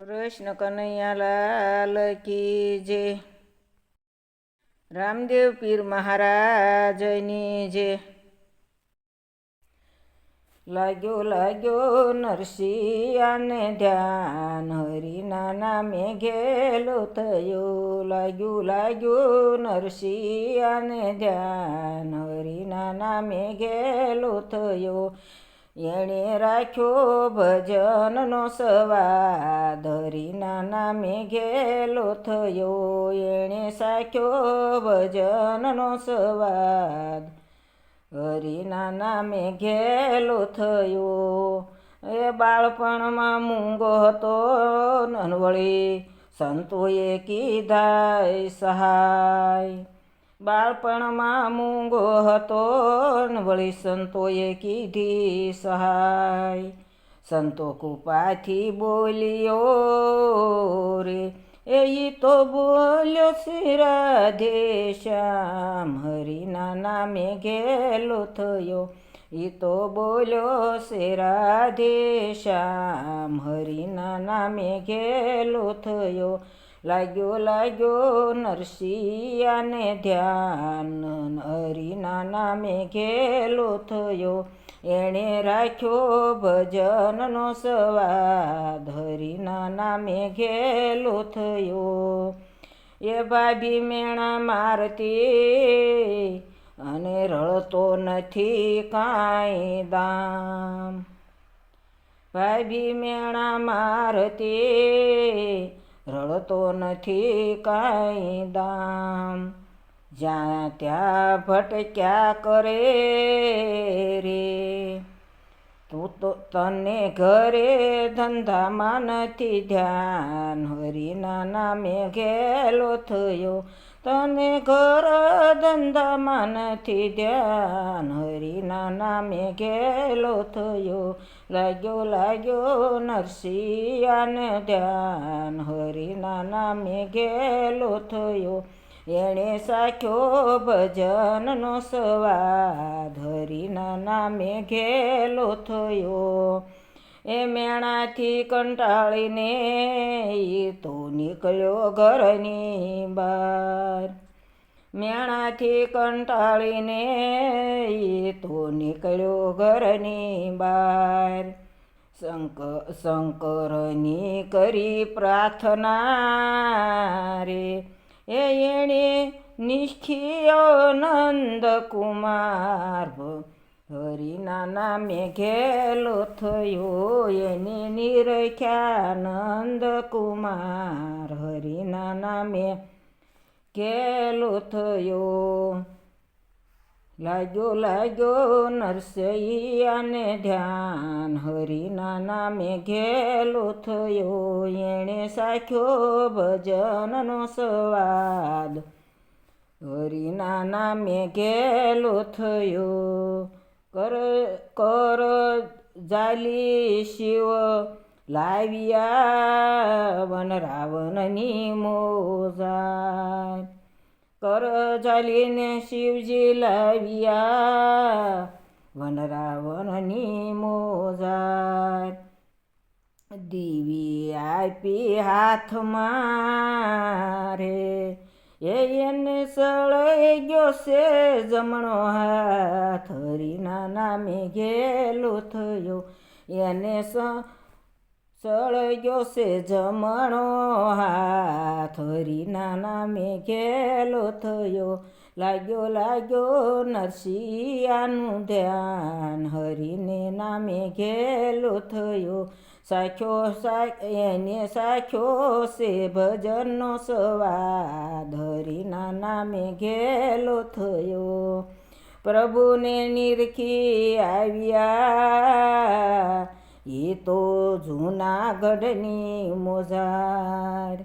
કૃષ્ણ કનૈયા લાલ કી જય. રામદેવ પીર મહારાજની જય. લાગ્યો લાગ્યો નરસિંહાને ધ્યાન, હરિના નામે ઘેલો થયો. લાગ્યું લાગ્યું નરસિંહાને ધ્યાન, હરિના નામે ઘેલો થયો. એણે રાખ્યો ભજનનો સ્વાદ, હરિના નામે ઘેલો થયો. એણે સાખ્યો ભજનનો સ્વાદ, હરિના નામે ઘેલો થયો. એ બાળપણમાં મૂંગો હતો નનવળી, સંતોએ કીધાય સહાય. બાળપણમાં મૂંગો હતો વળી, સંતોએ કીધી સહાય. સંતો કૃપાથી બોલ્યો રે, એ તો બોલ્યો શ્રી રાધે શ્યામ, હરિના નામે ઘેલો થયો. એ તો બોલ્યો શ્રી રાધે શ્યામ, હરિના નામે ઘેલો થયો. લાગ્યો લાગ્યો નરસિંહાને ધ્યાન, હરિના નામે ઘેલો થયો. એણે રાખ્યો ભજનનો સ્વાદ, હરિના નામે ઘેલો થયો. એ ભાભી મેણા મારતી અને રળતો નથી કાંઈ દામ. ભાભી મેણા મારતી રળતો નથી કાંઈ દામ. જ્યાં ત્યાં ભટક્યા કરે રે, તું તો તને ઘરે ધંધામાં નથી ધ્યાન, હરિના નામે ઘેલો થયો. તને ઘર ધંધામાં નથી ધ્યાન, હરિના નામે ઘેલો થયો. લાગ્યો લાગ્યો નરસિંહાને ધ્યાન, હરિના નામે ઘેલો થયો. એણે સાખ્યો ભજનનો સ્વાદ, હરિના નામે ઘેલો થયો. એ મેણાથી કંટાળીને એ તો નીકળ્યો ઘરની બહાર. મેણાથી કંટાળીને એ તો નીકળ્યો ઘરની બહાર. શંકરની કરી પ્રાર્થના રે, એણે નિષ્ઠિયો નંદકુમાર, હરિના નામે ઘેલો થયો. એને નિરખ્યા નંદકુમાર, હરિના નામે ઘેલો થયો. લાગ્યો લાગ્યો નરસિંહાને ધ્યાન, હરિના નામે ઘેલો થયો. એણે સાખ્યો ભજનનો સ્વાદ, હરિના નામે ઘેલો થયો. કર જાલી શિવ લાવ્યા વન રાવણની મોજા. કર જાલીને શિવજી લાવ્યા વન રાવણની મોજા. દીવી આપી હાથમાં રે, એને સળઈ ગયો છે જમણો હાથ, હરિના નામે ઘેલો થયો. એને સળઈ ગયો છે જમણો હાથ, હરિના નામે ઘેલો થયો. લાગ્યો લાગ્યો નરસિંહાનું ધ્યાન, હરિને નામે ઘેલો થયો. એને સાખ્યો છે ભજનનો સ્વાદ, હરિના નામે ઘેલો થયો. પ્રભુને નિરખી આવ્યા એ તો જૂનાગઢની મોજાર.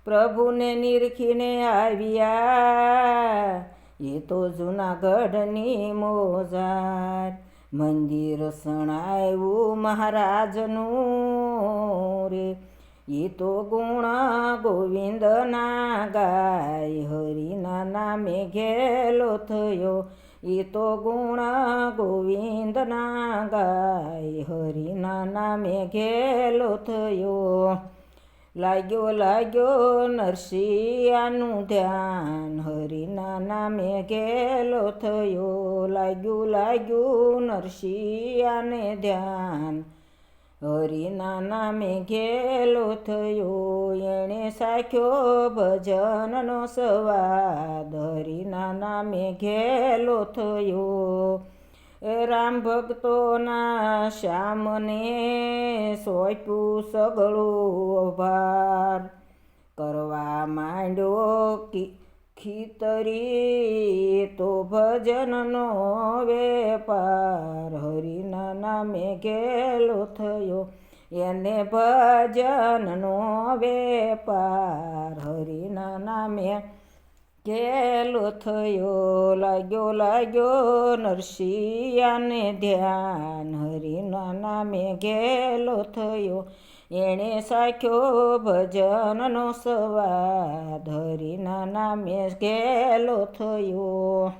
પ્રભુને નિરખીને આવ્યા એ તો જૂનાગઢની મોજાર. મંદિર સણાવ્યું મહારાજનું રે, એ તો ગુણ ગોવિંદના ગાય, હરિના નામે ઘેલો થયો. એ તો ગુણ ગોવિંદના ગાય, હરિના નામે ઘેલો થયો. લાગ્યો નરસિંહાનું ધ્યાન હરિના નામે ઘેલો થયો. લાગ્યું નરસિંહાને ધ્યાન હરિના નામે ઘેલો થયો. એણે સાખ્યો ભજનનો સ્વાદ હરિના નામે ઘેલો થયો. રામ ભક્તોના શ્યામને સોંપ્યું સગળો ભાર કરવા માંડ્યો ખીતરી તો ભજનનો વેપાર હરિના નામે ઘેલો થયો. એને ભજનનો વેપાર હરિના નામે ઘેલો થયો. લાગ્યો નરસિંહાને ધ્યાન હરિના નામે ઘેલો થયો. એણે સાખ્યો ભજનનો સ્વાદ હરિના નામે ઘેલો થયો.